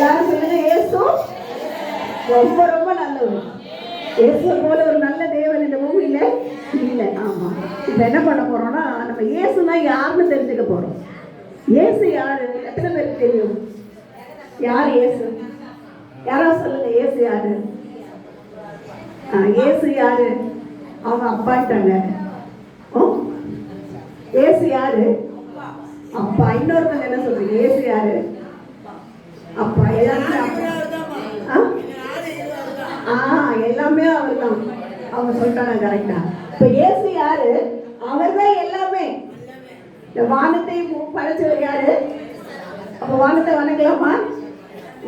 எல்லாரும் சொல்லுங்க, இயேசு ரொம்ப ரொம்ப நல்லவர். இயேசு போல ஒரு நல்ல தேவன் இந்த பூமியில இல்லை. ஆமா, இப்ப என்ன பண்ண போறோம்னா, நம்ம இயேசுனா யாருன்னு தெரிஞ்சுக்க போறோம். இயேசு யாரு? எத்தனை பேருக்கு தெரியும் யார் இயேசு? யாராவது சொல்லுங்க, இயேசு யாரு? இயேசு யாரு? அவங்க அப்பாட்டாங்க. இயேசு யாரு? அப்பா. இன்னொருத்தங்க என்ன சொல்றீங்க? இயேசு யாரு? அப்பா. எல்லாமே அவர் தான். அவங்க சொல்லிட்டாங்க கரெக்டா. இப்ப இயேசு யாரு? அவர் தான் எல்லாமே. இந்த வானத்தை படைச்சவர் யாரு? அப்ப வானத்தை வணங்கலாமா?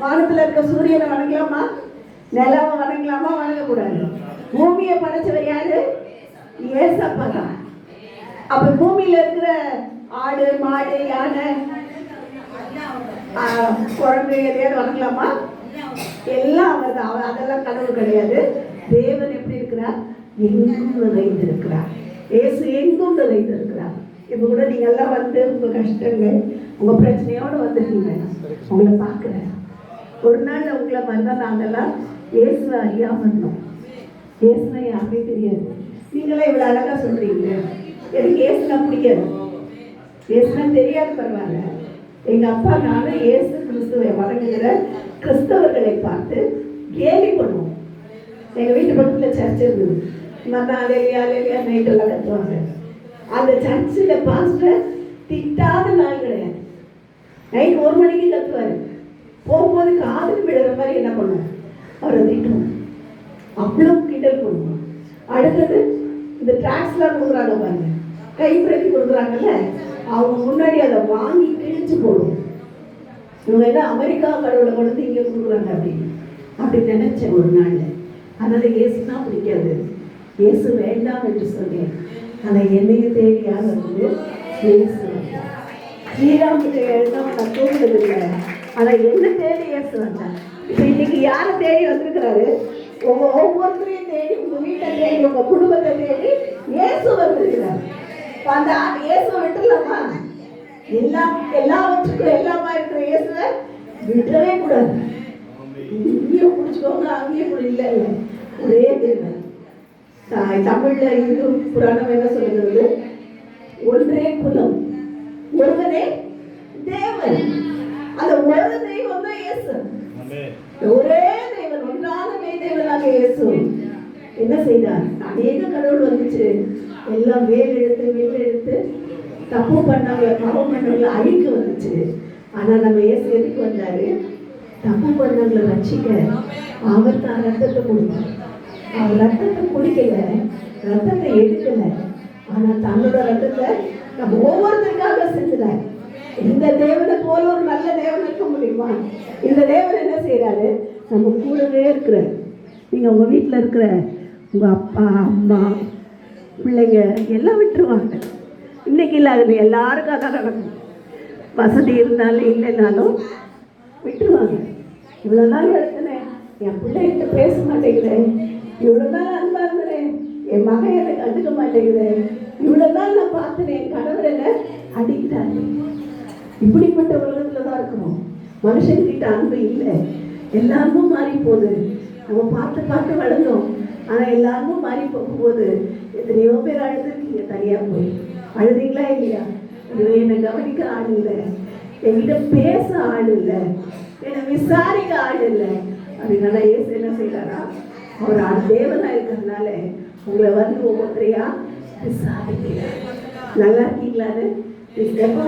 வானத்துல இருக்க சூரியனை வணங்கலாமா? நிலவை வணங்கலாமா? வணங்கக்கூடாது. பூமியை படைச்சவர் யாரு? ஏசப்பா தான். அப்ப பூமியில இருக்கிற ஆடு, மாடு, யானை, குழந்தை எதையாவது வணங்கலாமா? எல்லாம் அவர் தான். அதெல்லாம் கடவுள் கிடையாது. தேவன் எப்படி இருக்கிறார்? எங்கும் நிறைந்திருக்கிறார். இயேசு எங்கும் நிறைந்திருக்கிறார். இப்ப கூட நீங்க எல்லாம் வந்து உங்க கஷ்டங்கள், உங்க பிரச்சனையோட வந்துருக்கீங்க. உங்களை பார்க்கிறேன். ஒரு நாள் உங்களை மாதிரிதான் நாங்கெல்லாம் இயேசுவை அறியாம இருந்தோம். இயேசுனா யாருமே தெரியாது. நீங்களே இவ்வளவு அழகா சொல்றீங்க. எனக்கு இயேசுனா பிடிக்காது, இயேசுனா தெரியாது, பரவாயில்ல. எங்க அப்பா நானும் இயேசு கிறிஸ்துவை வணங்குகிற கிறிஸ்தவர்களை பார்த்து கேலி பண்ணுவோம். எங்க வீட்டு பக்கத்துல சர்ச் இருந்தது. அலையா நைட்டெல்லாம் கத்துவாங்க. அந்த சர்ச்சில் பாஸ்டர் திட்டாத நாள் கிடையாது. நைட் 1 மணிக்கு கத்துவாரு. போகும்போது காதல் விடுற மாதிரி என்ன பண்ணுவோம், அவரை திட்டுவோம். அவ்வளோ கிண்டல் பண்ணுவோம். அடுத்தது இந்த டிராக்ஸ்லாம் கொடுக்குறாங்க பாருங்க, கைப்பிரதி கொடுக்குறாங்கல்ல, அவங்க முன்னாடி அதை வாங்கி கிழிச்சு போடுவோம். இவங்க என்ன அமெரிக்கா கடவுளை கொண்டு இங்கே கொடுக்குறாங்க அப்படி நினைச்சேன் ஒரு நாள். அதனால இயேசுனா பிடிக்காது, இயேசு வேண்டாம் என்று சொன்னேன். ஆனால் என்னையும் தேடி யார் வந்து இயேசு. ஸ்ரீராமுக்கு எழுதாம நான் தூங்குறதில்லை, ஆனால் என்ன தேடி இயேசு வந்தேன். இப்போ இன்னைக்கு யாரை தேடி வந்திருக்கிறாரு? ஒவ்வொருத்தரையும் தேடி, உங்க வீட்டை தேடி, உங்க குடும்பத்தை தேடி இயேசு வந்திருக்கிறார். அந்த இயேசுவை விட்டுலாமா? எல்லாவற்றுக்கும் எல்லாமா இருக்கிற இயேசுவை விடவே கூடாது. இங்கேயும் பிடிச்சிக்கோங்க, அங்கேயும் இல்லை. ஒரே தேவன். தமிழ்ல இந்து புராணம் என்ன சொல்லுகிறது? ஒன்றே குலம், ஒருவனே தேவன். அந்த ஒரு தெய்வம் தான் இயேசு. ஒரே தேவன், ஒன்றான தேவனாக இயேசு என்ன செய்தார்? அநேக கடவுள் வந்துச்சு. எல்லாம் வேல் எடுத்து தப்பு பண்ணவங்க, பாவம் பண்ணவங்களை அழிக்க வந்துச்சு. ஆனா நம்ம இயேசு எதுக்கு வந்தாரு? தப்பு பண்ணவங்களை ரட்சிக்க. அவர் தான் ரத்தத்தை கொடுத்தார். அவர் ரத்தத்தை குடிக்கல, ரத்தத்தை எடுக்கல, ஆனா தன்னோட ரத்தத்தை நம்ம ஒவ்வொருத்தருக்காக செஞ்சுட்டார். இந்த தேவனை போல ஒரு நல்ல தேவன் இருக்க முடியுமா? இந்த தேவன் என்ன செய்யறாரு? நம்ம கூடவே இருக்கிறார். நீங்க உங்க வீட்டில் இருக்கிற உங்க அப்பா, அம்மா, பிள்ளைங்க எல்லாம் விட்டுருவாங்க. இன்னைக்கு இல்லாத எல்லாருக்கும் அதான் நடக்கும். வசதி இருந்தாலும் இல்லைனாலும் விட்டுருவாங்க. இவ்வளோ நாள் எடுத்துனேன், என் பிள்ளைகிட்ட பேச மாட்டேங்கிறேன், இவ்வளோ நாள் அன்பா இருந்தேன், என் மகன் என்னை கண்டுக்க மாட்டேங்கிறேன், இவ்வளோ நாள் நான் பார்த்தேன், என் கணவர் என்ன அடிக்கிறாரு. இப்படிப்பட்ட உலகத்துல தான் இருக்கணும். மனுஷன்கிட்ட அன்பு இல்லை, எல்லாருக்கும் மாறி போகுது. நம்ம பார்த்து வளர்ந்தோம், ஆனா எல்லாருக்கும் மாறி போகும்போது எத்தனையோ பேர் அழுதுருக்கீங்க. தனியா போய் அழுதீங்களா இல்லையா? என்னை கவனிக்க ஆள் இல்லை, என்கிட்ட பேச ஆள் இல்லை, என்னை விசாரிக்க ஆள் இல்லை. அப்படின்னால இயேசு என்ன செய்யறாரா? அவர் தேவனா இருக்கிறதுனால உங்களை வந்து ஒவ்வொருத்தரையா விசாரிக்கிறார். நல்லா இருக்கீங்களான்னு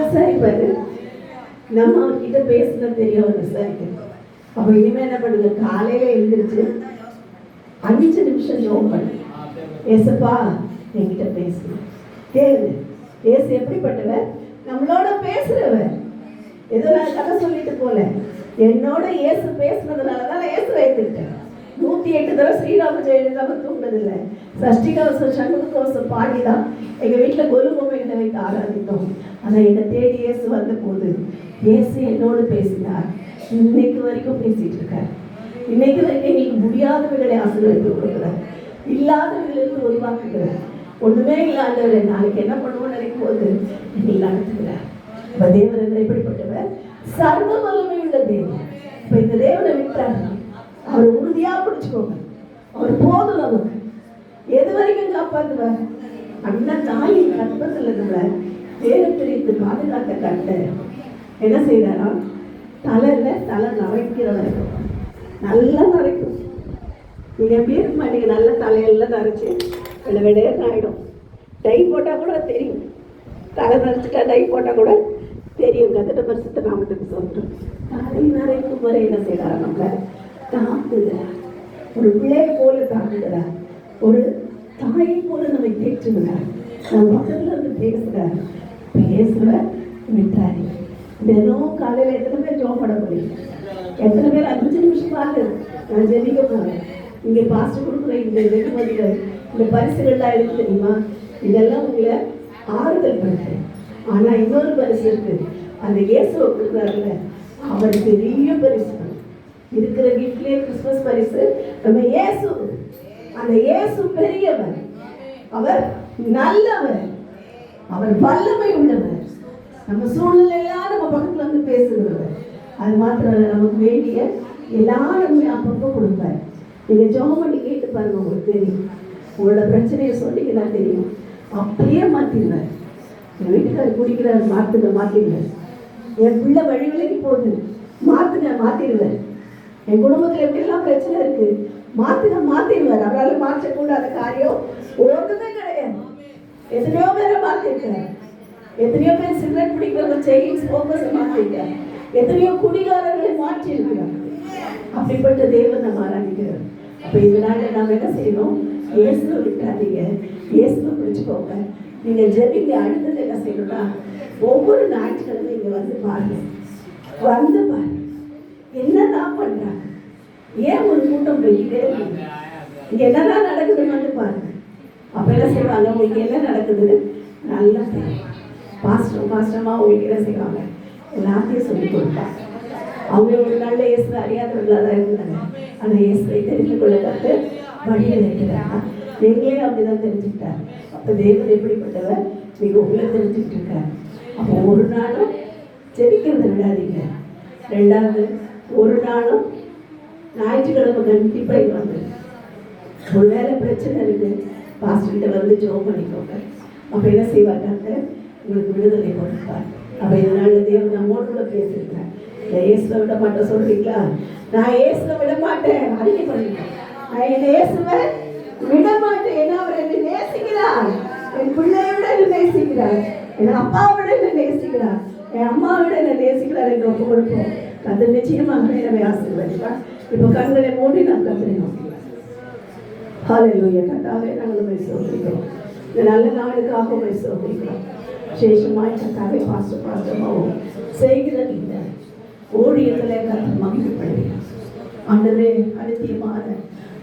விசாரிப்பாரு. நம்ம அவர்கிட்ட பேசுறது தெரியும், அவர் விசாரிக்கணும். அப்ப இனிமே என்ன பண்ணுங்க? காலையில எழுந்திரிச்சு 5 நிமிஷம் ஜெபம் பண்ணு. ஏசப்பா என்கிட்ட பேசணும். கேளு. ஏசு எப்படிப்பட்டவர்? நம்மளோட பேசுறவர். ஏதோ நான் கதை சொல்லிட்டு போல, என்னோட இயேசு பேசுனதுனாலதான் இயேசு வைத்துக்கிட்டேன். 108 தடவை ஸ்ரீராம ஜெயலலிதா தூங்கினதில்லை. சஷ்டி கவசம், சண்முக கவசம் பாடிதான் எங்க வீட்டுல கொலு பொம்மைகளை வைத்து ஆராதித்தோம். ஆனா என்னை தேடி இயேசு வந்த போது இயேசு என்னோடு பேசினார். இன்னைக்கு வரைக்கும் பேசிட்டு இருக்கார். இன்னைக்கு வரைக்கும் எங்களுக்கு முடியாதவர்களை ஆசீர்வதித்து கொடுக்குறார், இல்லாதவர்களுக்கு உருவாக்குகிறார். ஒண்ணுமே இல்லாதவர் நாளைக்கு என்ன பண்ணுவோம்னு நினைக்கும் போது எங்களை நடத்துகிறார். தேவன் எப்படிப்பட்டவர்? சர்வ வல்லமை உள்ள தேவன். இப்ப இந்த தேவனை விட்டாரு, அவர் உறுதியா பிடிச்சுக்கோங்க. அவர் போதும் நமக்கு. எது வரைக்கும் காப்பாற்றுவார்? அண்ணன் தாயின் கற்பத்தில் நம்மள வேறு பிரித்து பாதுகாத்த கட்ட என்ன செய்யறாரா? தலையில தலை நரைக்கிற வரைக்கும் நல்லா நரைக்கும். நீங்க எப்படி இருக்க மாட்டீங்க, நல்ல தலையெல்லாம் நரைச்சு விடையன்னு ஆயிடும். டை போட்டால் கூட தெரியும், தலை நரைச்சிட்டா டை போட்டால் கூட தெரியும். கத்திட்ட பரிசுத்த நாமத்துக்கு சொல்றோம். தலை நரைக்கும் வரை என்ன செய்யறாரு? நம்மள தாங்குகிறார். ஒரு பிள்ளையை போல தாங்குகிறார், ஒரு தாயை போல நம்மை தேற்றுகிறார். நம்ம முதல்ல வந்து பேசுகிறார், பேசுவார் விட்டாரு. தினம் காலையில் எத்தனை பேர் ஜோம் பண்ண முடியும்? எத்தனை பேர் 5 நிமிஷம் பாரு நான் ஜெபிக்க போறேன். இங்கே பாஸ்டர் கொடுக்குற இந்த வெகுமதிகள், இந்த பரிசுகள்லாம் இருக்கு தெரியுமா? இதெல்லாம் உங்களை ஆறுதல் பண்ணுறேன். ஆனால் இன்னொரு பரிசு இருக்கு, அந்த இயேசுவை கொடுக்குறாருல, அவர் பெரிய பரிசு. இருக்கிற கிஃப்ட்லேயே கிறிஸ்துமஸ் பரிசு நம்ம இயேசு. அந்த இயேசு பெரியவர், அவர் நல்லவர், அவர் வல்லமை உள்ளவர். நம்ம சூழ்நிலையெல்லாம் நம்ம பக்கத்துல வந்து பேசுகிறவர். அது மாத்திரம் நமக்கு வேண்டிய எல்லா நன்மையும் அப்பப்போ கொடுப்பார். நீங்க ஜெபம் பண்ணி கேட்டு பாருங்க, உங்களுக்கு தெரியும். உங்களோட பிரச்சனையை சொன்னீங்கன்னா தெரியும், அப்படியே மாத்திடுவார். என் வீட்டுக்காரர் குடிக்கிறார், மாத்திடுவார். என் பிள்ளை வழி விலைக்கு போகுது, மாத்திடுவார். என் குடும்பத்தில் எப்படியெல்லாம் பிரச்சனை இருக்கு, மாத்திடுவார். அவரால் மாற்றக்கூடாத காரியம் ஒன்றுமே கிடையாது. எத்தனையோ பேரை மாத்திருக்காரு. எத்தனையோ பேர் சிகரெட் பிடிக்கிறவங்க செயின்ஸ் ஃபோக்கஸ் மாற்றிருக்காரு. எத்தனையோ குடிகாரர்களை மாற்றி இருக்கிறார். அப்படிப்பட்ட தேவன் நம்ம ஆராதிக்கிறார். அப்போ இதனால நாம் என்ன செய்யணும்? இயேசுவை விட்டாதீங்க, இயேசுவை பிடிச்சுக்கோங்க. நீங்கள் ஜெபிங்க. அடுத்தது என்ன செய்யணும்னா, ஒவ்வொரு ஞாயிற்றுக்கிழமை இங்கே வந்து பாருங்க, என்னதான் பண்றாங்க, ஏன் ஒரு கூட்டம் போய்கிட்டே இருக்கு, இங்க என்னதான் நடக்குதுன்னு வந்து பாருங்க. அப்ப என்ன செய்வாங்க? உங்களுக்கு என்ன நடக்குதுன்னு நல்லா தெரியும். பாஸ்டமா உங்களுக்கு என்ன செய்வாங்க? எல்லாத்தையும் சொல்லி கொடுப்பாங்க. அவங்க ஒரு நல்ல இயேசு அறியாதவர்களாக தான் இருந்தாங்க. ஆனால் இயேசுவை தெரிந்து கொள்ள கற்று வழியில் இருக்கிறாங்க. நீங்களே அப்படிதான் தெரிஞ்சுக்கிட்டார். அப்போ தேவன் எப்படிப்பட்டவர்? நீங்க உங்களை தெரிஞ்சுக்கிட்டு இருக்காரு. அப்போ ஒரு நாளும் ஜெபிக்கிறத விடாதீங்க. ரெண்டாவது, ஒரு நாளும் ஞாயிற்றுக்கிழமை கண்டிப்பாக இது வந்து ஒரு வேலை பிரச்சனை இருக்கு, பாஸ்டர்கிட்ட வந்து ஜெபம் பண்ணிக்கோங்க. அப்போ என்ன செய்வாங்க? உங்களுக்கு விடுதலை கொடுப்பார். அப்போ இதனால தேவன் நம்மோடு கூட பேசியிருக்கேன். இயேசுவை விட மாட்டேன் சொல்றீங்களா? நான் இயேசுவை விட மாட்டேன், அறிக்கை பண்ணிட்டேன். நான் என் இயேசுவை விட மாட்டேன். ஏன்னா அவர் என்னை நேசிக்கிறார். என் பிள்ளையை விட என்னை நேசிக்கிறார். என் அப்பாவை விட என்னை நேசிக்கிறார். என் அம்மாவை விட என்னை நேசிக்கிறார் என்று ஒப்பு கொடுப்போம். அது நிச்சயமாக என்னை ஆசீர்வதிப்பார். இப்போ கண்களை மூடி நாம் கத்தரை நோக்கலாம். ஹல்லேலூயா. கர்த்தாவே, நாங்கள் உம்மை ஸ்தோத்திரிக்கிறோம். இந்த நல்ல நாளுக்காக உம்மை ஸ்தோத்திரிக்கிறோம். விசேஷமாய் கர்த்தாவே, பாஸ்டமாவும் செய்கிற இந்த ஊழியர்களை கர்த்தர் மகிமைப்படுகிறார். ஆண்டவரே, அநித்தியமான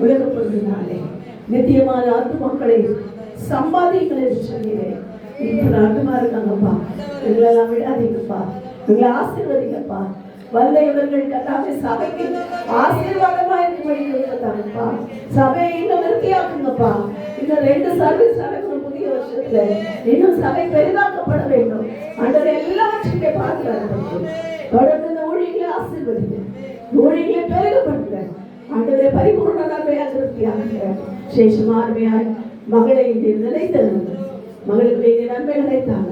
உலக பொருளினாலே நித்தியமான ஆத்துமக்களை சம்பாதிகளை சொல்கிறேன். இப்போ ஆத்துமா இருக்காங்கப்பா, எங்களெல்லாம் விடாதீங்கப்பா, எங்களை ஆசீர்வதிங்கப்பா. வல்ல இவர்கள் கர்த்தாவே சபைக்கு ஆசீர்வாதமா இருக்கும்படி கொடுத்தாங்கப்பா. சபையை இன்னும் விருத்தியாக்குங்கப்பா. இன்னும் 2 சர்வீஸ் நடக்கணும் புதிய வருஷத்துல. இன்னும் சபை பெரிதாக்கப்பட வேண்டும். ஆண்டவரே, எல்லாவற்றையும் பாதுகாப்பு தொடர்ந்து இந்த ஊழியர்களை ஆசீர்வதிங்க, ஊழியர்களை பெருகப்படுத்த. ஆண்டவரே, பரிபூர்ண நன்மையாக திருப்தியாக சேஷமார்மையாய் மகளை நினைத்தது. மகளுக்கு வேண்டிய நன்மைகளை தாங்க.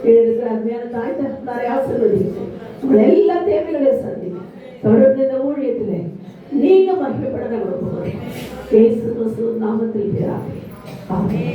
இருக்கிற அருமையான தாய் தகப்பனாரை ஆசீர்வதிங்க. உங்களை எல்லா தேவைகளையும் சந்திங்க. தொடர்ந்து இந்த ஊழியத்திலே நீங்க மகிமைப்பட நாங்கள் இயேசு கிறிஸ்துவின் நாமத்தில் பிதாவே. ஆமென்.